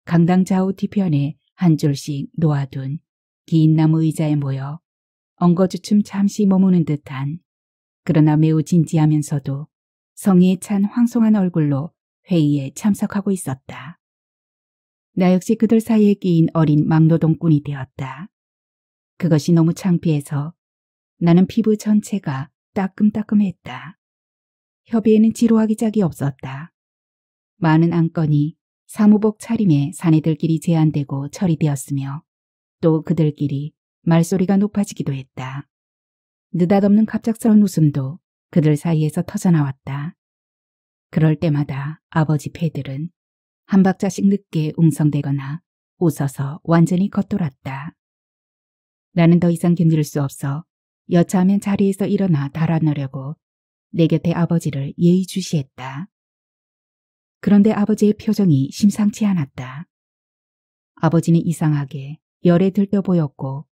강당 좌우 뒤편에 한 줄씩 놓아둔 긴 나무 의자에 모여 엉거주춤 잠시 머무는 듯한 그러나 매우 진지하면서도 성의에 찬 황송한 얼굴로 회의에 참석하고 있었다. 나 역시 그들 사이에 끼인 어린 막노동꾼이 되었다. 그것이 너무 창피해서 나는 피부 전체가 따끔따끔했다. 협의에는 지루하기 짝이 없었다. 많은 안건이 사무복 차림에 사내들끼리 제한되고 처리되었으며 또 그들끼리 말소리가 높아지기도 했다. 느닷없는 갑작스러운 웃음도 그들 사이에서 터져나왔다. 그럴 때마다 아버지 패들은 한 박자씩 늦게 웅성대거나 웃어서 완전히 겉돌았다. 나는 더 이상 견딜 수 없어 여차하면 자리에서 일어나 달아나려고 내 곁에 아버지를 예의주시했다. 그런데 아버지의 표정이 심상치 않았다. 아버지는 이상하게 열에 들떠 보였고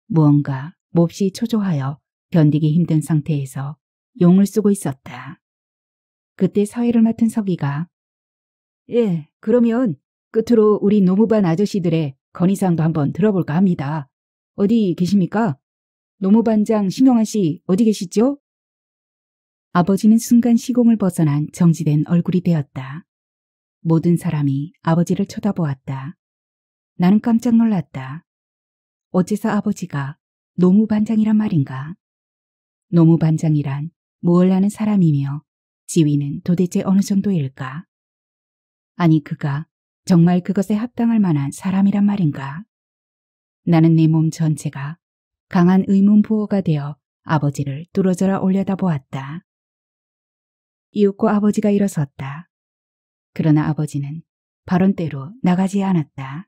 무언가 몹시 초조하여 견디기 힘든 상태에서 용을 쓰고 있었다. 그때 사회를 맡은 서기가 예, 그러면 끝으로 우리 노무반 아저씨들의 건의사항도 한번 들어볼까 합니다. 어디 계십니까? 노무반장 신경환 씨 어디 계시죠? 아버지는 순간 시공을 벗어난 정지된 얼굴이 되었다. 모든 사람이 아버지를 쳐다보았다. 나는 깜짝 놀랐다. 어째서 아버지가 노무반장이란 말인가? 노무반장이란 무엇을 하는 사람이며 지위는 도대체 어느 정도일까? 아니 그가 정말 그것에 합당할 만한 사람이란 말인가? 나는 내 몸 전체가 강한 의문부호가 되어 아버지를 뚫어져라 올려다보았다. 이윽고 아버지가 일어섰다. 그러나 아버지는 발언대로 나가지 않았다.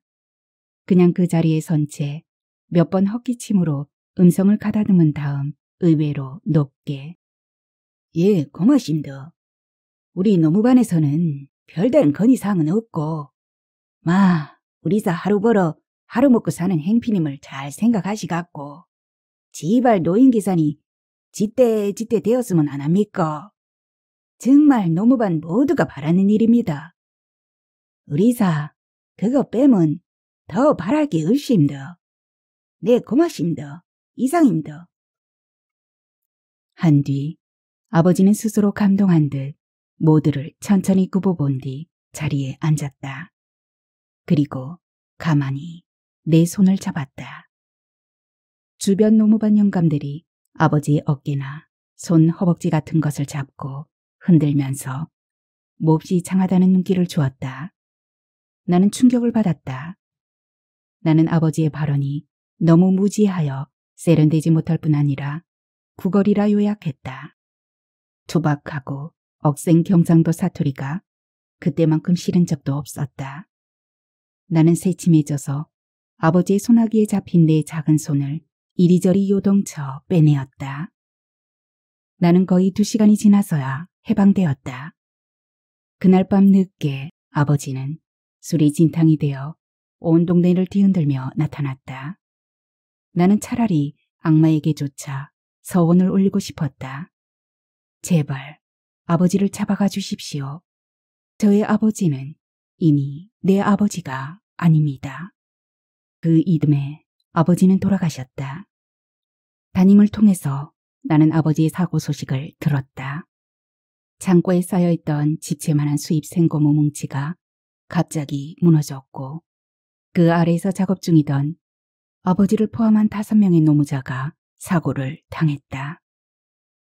그냥 그 자리에 선 채 몇 번 헛기침으로 음성을 가다듬은 다음 의외로 높게 예, 고맙습니다. 우리 노무반에서는 별다른 건의사항은 없고 우리사 하루 벌어 하루 먹고 사는 행피님을 잘 생각하시갖고 지발 노인기산이 지때 되었으면 안 합니까? 정말 노무반 모두가 바라는 일입니다. 우리사 그거 빼면 더 바랄 게 없습니다. 네, 고맙습니다. 이상입니다. 한뒤 아버지는 스스로 감동한 듯 모두를 천천히 굽어본 뒤 자리에 앉았다. 그리고 가만히 내 손을 잡았다. 주변 노무반 영감들이 아버지의 어깨나 손, 허벅지 같은 것을 잡고 흔들면서 몹시 장하다는 눈길을 주었다. 나는 충격을 받았다. 나는 아버지의 발언이 너무 무지하여 세련되지 못할 뿐 아니라 구걸이라 요약했다. 투박하고 억센 경상도 사투리가 그때만큼 싫은 적도 없었다. 나는 새침해져서 아버지의 소나기에 잡힌 내 작은 손을 이리저리 요동쳐 빼내었다. 나는 거의 2시간이 지나서야 해방되었다. 그날 밤 늦게 아버지는 술이 진탕이 되어 온 동네를 뒤흔들며 나타났다. 나는 차라리 악마에게조차 서원을 올리고 싶었다. 제발 아버지를 잡아가 주십시오. 저의 아버지는 이미 내 아버지가 아닙니다. 그 이듬해 아버지는 돌아가셨다. 담임을 통해서 나는 아버지의 사고 소식을 들었다. 창고에 쌓여있던 집채만한 수입 생고무 뭉치가 갑자기 무너졌고 그 아래에서 작업 중이던 아버지를 포함한 5명의 노무자가 사고를 당했다.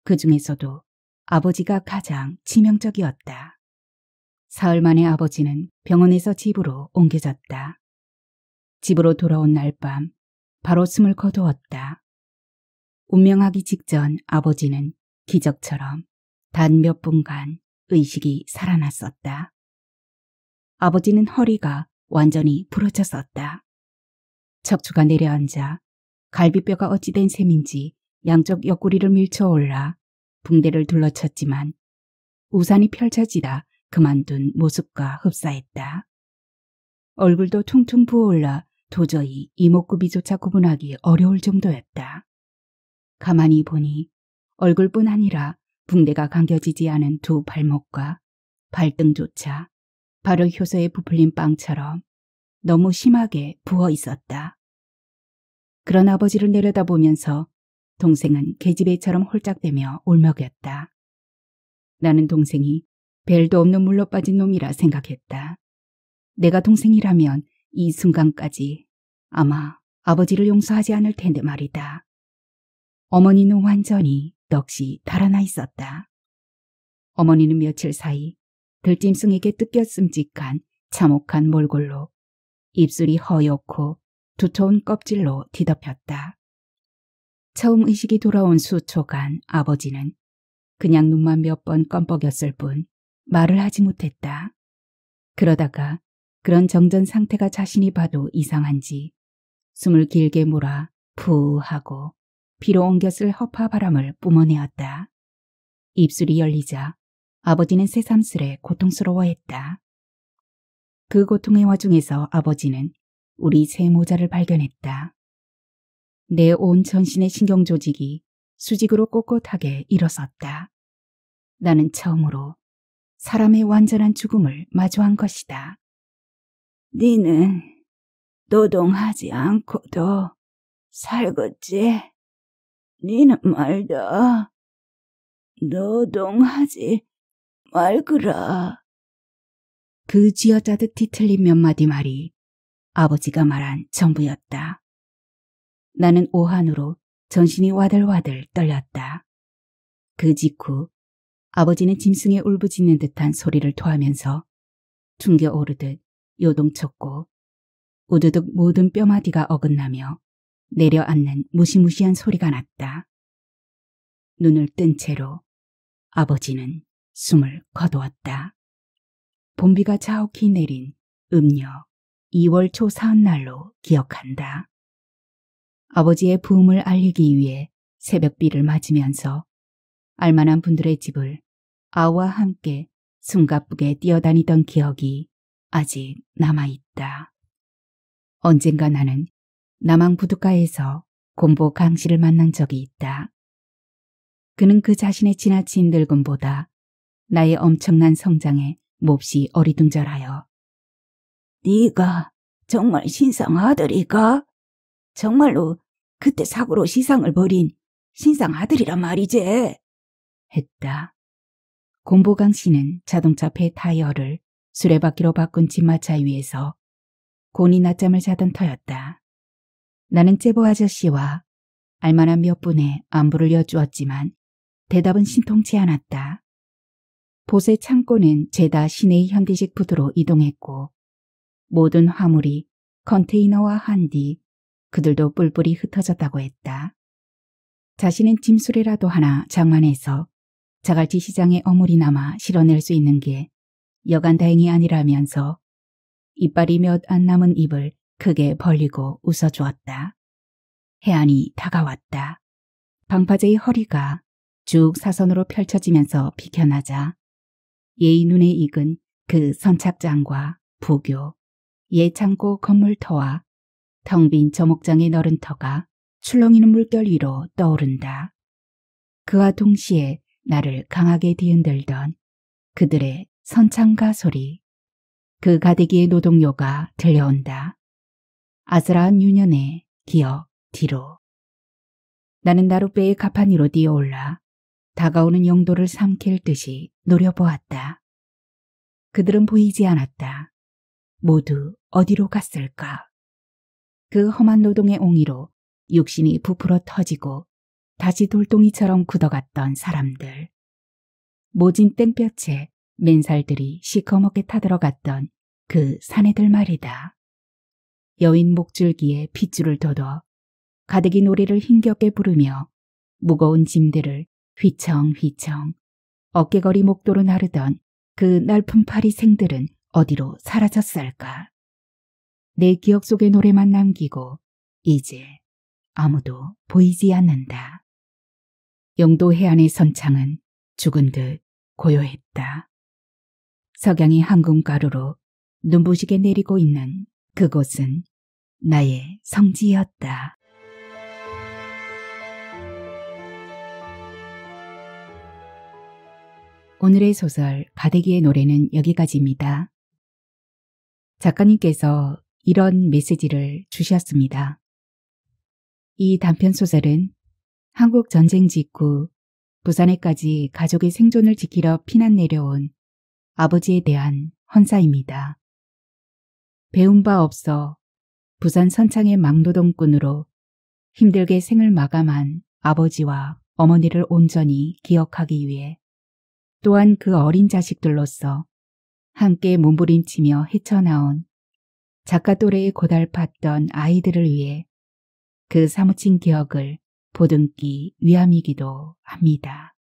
그 중에서도 아버지가 가장 치명적이었다. 사흘 만에 아버지는 병원에서 집으로 옮겨졌다. 집으로 돌아온 날 밤 바로 숨을 거두었다. 운명하기 직전 아버지는 기적처럼 단 몇 분간 의식이 살아났었다. 아버지는 허리가 완전히 부러졌었다. 척추가 내려앉아 갈비뼈가 어찌된 셈인지 양쪽 옆구리를 밀쳐올라 붕대를 둘러쳤지만 우산이 펼쳐지다 그만둔 모습과 흡사했다. 얼굴도 퉁퉁 부어올라 도저히 이목구비조차 구분하기 어려울 정도였다. 가만히 보니 얼굴뿐 아니라 붕대가 감겨지지 않은 두 발목과 발등조차 발효 효소에 부풀린 빵처럼 너무 심하게 부어 있었다. 그런 아버지를 내려다보면서 동생은 계집애처럼 홀짝대며 울먹였다. 나는 동생이 벨도 없는 물로 빠진 놈이라 생각했다. 내가 동생이라면 이 순간까지 아마 아버지를 용서하지 않을 텐데 말이다. 어머니는 완전히 넋이 달아나 있었다. 어머니는 며칠 사이 들짐승에게 뜯겼음직한 참혹한 몰골로 입술이 허옇고 두터운 껍질로 뒤덮였다. 처음 의식이 돌아온 수초간 아버지는 그냥 눈만 몇 번 껌뻑였을 뿐 말을 하지 못했다. 그러다가 그런 정전 상태가 자신이 봐도 이상한지 숨을 길게 몰아 푸 하고 피로 옮겼을 허파 바람을 뿜어내었다. 입술이 열리자 아버지는 새삼스레 고통스러워했다. 그 고통의 와중에서 아버지는 우리 새 모자를 발견했다. 내 온 전신의 신경조직이 수직으로 꼿꼿하게 일어섰다. 나는 처음으로 사람의 완전한 죽음을 마주한 것이다. 니는 노동하지 않고도 살겠지? 니는 말다. 노동하지 말거라. 그 쥐어짜듯 뒤틀린 몇 마디 말이 아버지가 말한 전부였다. 나는 오한으로 전신이 와들와들 떨렸다. 그 직후 아버지는 짐승의 울부짖는 듯한 소리를 토하면서 퉁겨오르듯 요동쳤고 우두둑 모든 뼈마디가 어긋나며 내려앉는 무시무시한 소리가 났다. 눈을 뜬 채로 아버지는 숨을 거두었다. 봄비가 자욱히 내린 음력 2월 초 사흔날로 기억한다. 아버지의 부음을 알리기 위해 새벽비를 맞으면서 알만한 분들의 집을 아우와 함께 숨가쁘게 뛰어다니던 기억이 아직 남아있다. 언젠가 나는 남항 부둣가에서 곰보 강씨를 만난 적이 있다. 그는 그 자신의 지나친 늙음보다 나의 엄청난 성장에 몹시 어리둥절하여 네가 정말 신상 아들이가? 정말로 그때 사고로 시상을 벌인 신상 아들이란 말이지? 했다. 곰보강 씨는 자동차 폐 타이어를 수레바퀴로 바꾼 집마차 위에서 곤히 낮잠을 자던 터였다. 나는 제보 아저씨와 알만한 몇 분의 안부를 여쭈었지만 대답은 신통치 않았다. 보세 창고는 죄다 시내의 현대식 부두로 이동했고 모든 화물이 컨테이너와 한 뒤 그들도 뿔뿔이 흩어졌다고 했다. 자신은 짐수레라도 하나 장만해서 자갈치 시장에 어물이나마 실어낼 수 있는 게 여간 다행이 아니라면서 이빨이 몇 안 남은 입을 크게 벌리고 웃어주었다. 해안이 다가왔다. 방파제의 허리가 쭉 사선으로 펼쳐지면서 비켜나자 예의 눈에 익은 그 선착장과 부교, 예창고 건물터와 텅 빈 저목장의 너른 터가 출렁이는 물결 위로 떠오른다. 그와 동시에 나를 강하게 뒤흔들던 그들의 선창가 소리, 그 가대기의 노동요가 들려온다. 아슬아한 유년의 기억 뒤로. 나는 나룻배의 가판 위로 뛰어올라 다가오는 용도를 삼킬 듯이 노려보았다. 그들은 보이지 않았다. 모두 어디로 갔을까? 그 험한 노동의 옹이로 육신이 부풀어 터지고 다시 돌덩이처럼 굳어갔던 사람들. 모진 땡볕에 맨살들이 시커멓게 타들어갔던 그 사내들 말이다. 여인 목줄기에 핏줄을 돋워 가득이 노래를 힘겹게 부르며 무거운 짐들을 휘청휘청 어깨거리 목도로 나르던 그 넓은 파리생들은 어디로 사라졌을까? 내 기억 속의 노래만 남기고 이제 아무도 보이지 않는다. 영도 해안의 선창은 죽은 듯 고요했다. 석양이 황금가루로 눈부시게 내리고 있는 그곳은 나의 성지였다. 오늘의 소설 가대기의 노래는 여기까지입니다. 작가님께서 이런 메시지를 주셨습니다. 이 단편 소설은 한국 전쟁 직후 부산에까지 가족의 생존을 지키러 피난 내려온 아버지에 대한 헌사입니다. 배운 바 없어 부산 선창의 막노동꾼으로 힘들게 생을 마감한 아버지와 어머니를 온전히 기억하기 위해 또한 그 어린 자식들로서 함께 몸부림치며 헤쳐나온 작가 또래의 고달팠던 아이들을 위해 그 사무친 기억을 보듬기 위함이기도 합니다.